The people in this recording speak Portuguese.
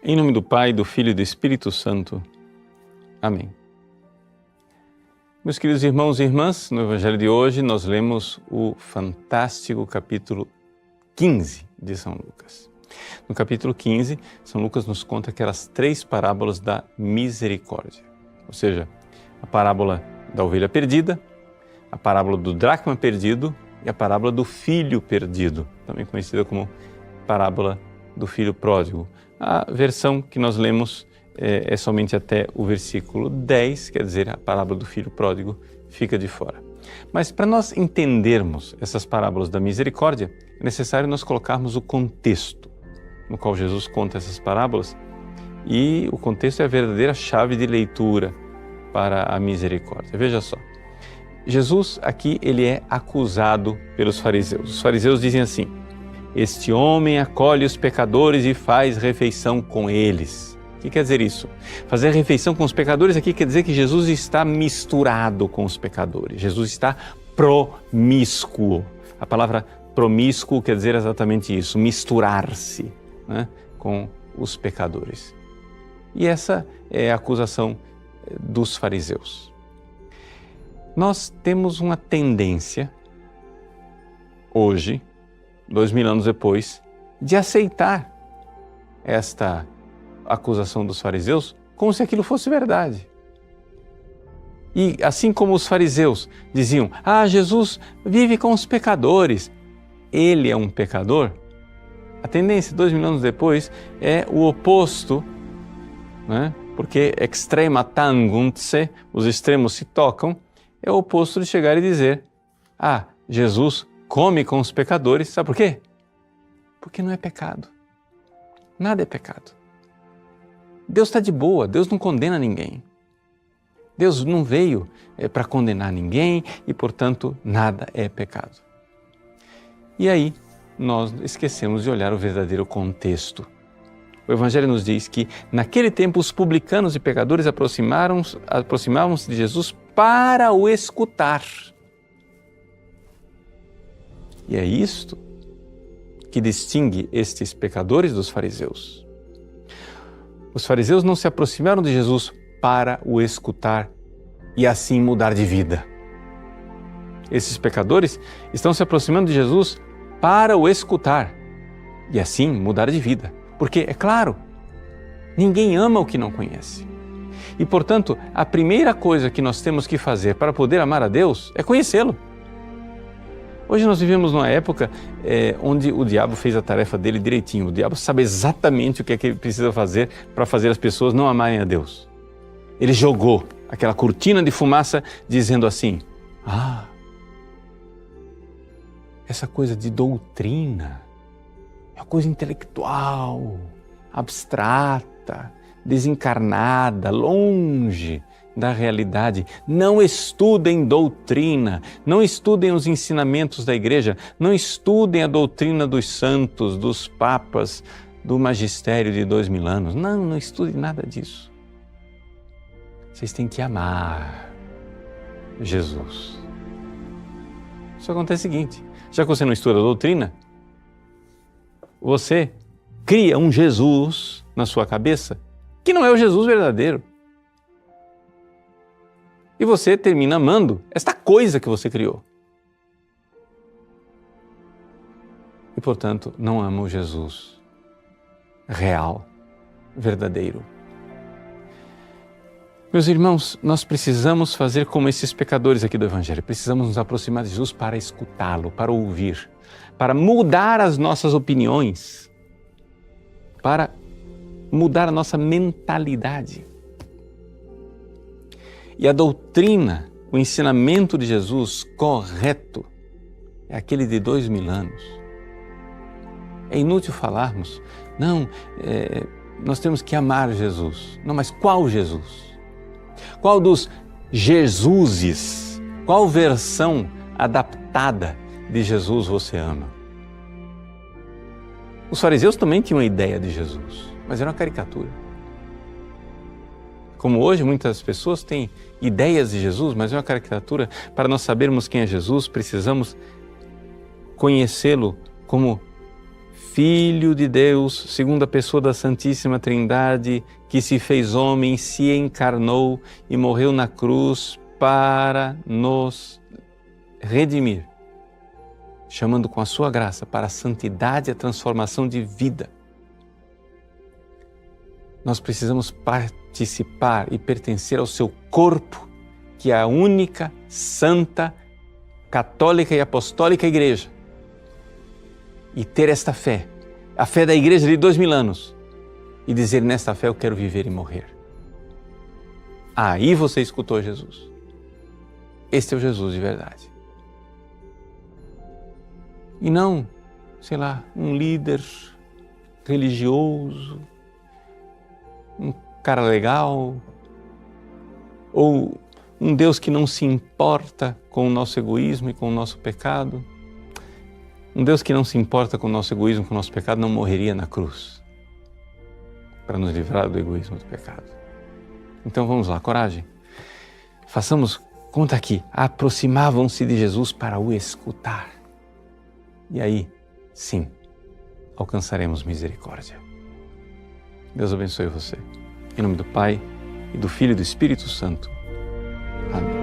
Em nome do Pai, do Filho e do Espírito Santo. Amém. Meus queridos irmãos e irmãs, no Evangelho de hoje nós lemos o fantástico capítulo 15 de São Lucas. No capítulo 15, São Lucas nos conta aquelas 3 parábolas da misericórdia. Ou seja, a parábola da ovelha perdida, a parábola do dracma perdido e a parábola do filho perdido, também conhecida como parábola do filho pródigo. A versão que nós lemos é somente até o versículo 10, quer dizer, a parábola do filho pródigo fica de fora. Mas para nós entendermos essas parábolas da misericórdia, é necessário nós colocarmos o contexto no qual Jesus conta essas parábolas, e o contexto é a verdadeira chave de leitura para a misericórdia. Veja só, Jesus aqui ele é acusado pelos fariseus. Os fariseus dizem assim: este homem acolhe os pecadores e faz refeição com eles. O que quer dizer isso? Fazer refeição com os pecadores aqui quer dizer que Jesus está misturado com os pecadores. Jesus está promíscuo. A palavra promíscuo quer dizer exatamente isso, misturar-se, né, com os pecadores. E essa é a acusação dos fariseus. Nós temos uma tendência, hoje, 2000 anos depois, de aceitar esta acusação dos fariseus como se aquilo fosse verdade. E assim como os fariseus diziam: Jesus vive com os pecadores, ele é um pecador, a tendência 2000 anos depois é o oposto, né? Porque extrema tangunt se, os extremos se tocam, é o oposto de chegar e dizer: Jesus come com os pecadores. Sabe por quê? Porque não é pecado. Nada é pecado. Deus está de boa, Deus não condena ninguém. Deus não veio para condenar ninguém e, portanto, nada é pecado. E aí, nós esquecemos de olhar o verdadeiro contexto. O Evangelho nos diz que, naquele tempo, os publicanos e pecadores aproximavam-se de Jesus para o escutar. E é isto que distingue estes pecadores dos fariseus. Os fariseus não se aproximaram de Jesus para o escutar e assim mudar de vida. Esses pecadores estão se aproximando de Jesus para o escutar e assim mudar de vida. Porque, é claro, ninguém ama o que não conhece. E, portanto, a primeira coisa que nós temos que fazer para poder amar a Deus é conhecê-lo. Hoje nós vivemos numa época onde o diabo fez a tarefa dele direitinho. O diabo sabe exatamente o que é que ele precisa fazer para fazer as pessoas não amarem a Deus. Ele jogou aquela cortina de fumaça dizendo assim: essa coisa de doutrina é uma coisa intelectual, abstrata, desencarnada, longe da realidade. Não estudem doutrina, não estudem os ensinamentos da igreja, não estudem a doutrina dos santos, dos papas, do magistério de 2000 anos. Não estudem nada disso. Vocês têm que amar Jesus. Só acontece o seguinte: já que você não estuda a doutrina, você cria um Jesus na sua cabeça que não é o Jesus verdadeiro. E você termina amando esta coisa que você criou. E, portanto, não ama o Jesus real, verdadeiro. Meus irmãos, nós precisamos fazer como esses pecadores aqui do Evangelho. Precisamos nos aproximar de Jesus para escutá-lo, para ouvir, para mudar as nossas opiniões, para mudar a nossa mentalidade. E a doutrina, o ensinamento de Jesus correto, é aquele de 2000 anos. É inútil falarmos, nós temos que amar Jesus. Não, mas qual Jesus? Qual dos Jesuses? Qual versão adaptada de Jesus você ama? Os fariseus também tinham uma ideia de Jesus, mas era uma caricatura. Como hoje muitas pessoas têm ideias de Jesus, mas é uma caricatura. Para nós sabermos quem é Jesus, precisamos conhecê-lo como Filho de Deus, segunda pessoa da Santíssima Trindade, que se fez homem, se encarnou e morreu na cruz para nos redimir, chamando com a sua graça para a santidade e a transformação de vida. Nós precisamos participar e pertencer ao seu corpo, que é a única, santa, católica e apostólica igreja. E ter esta fé, a fé da igreja de 2000 anos, e dizer, nesta fé eu quero viver e morrer. Aí você escutou Jesus. Este é o Jesus de verdade. E não, sei lá, um líder religioso, um cara legal, ou um Deus que não se importa com o nosso egoísmo e com o nosso pecado. Um Deus que não se importa com o nosso egoísmo, com o nosso pecado, não morreria na cruz para nos livrar do egoísmo do pecado. Então vamos lá, coragem. Façamos conta aqui, aproximavam-se de Jesus para o escutar. E aí, sim, alcançaremos misericórdia. Deus abençoe você. Em nome do Pai, e do Filho e do Espírito Santo. Amém.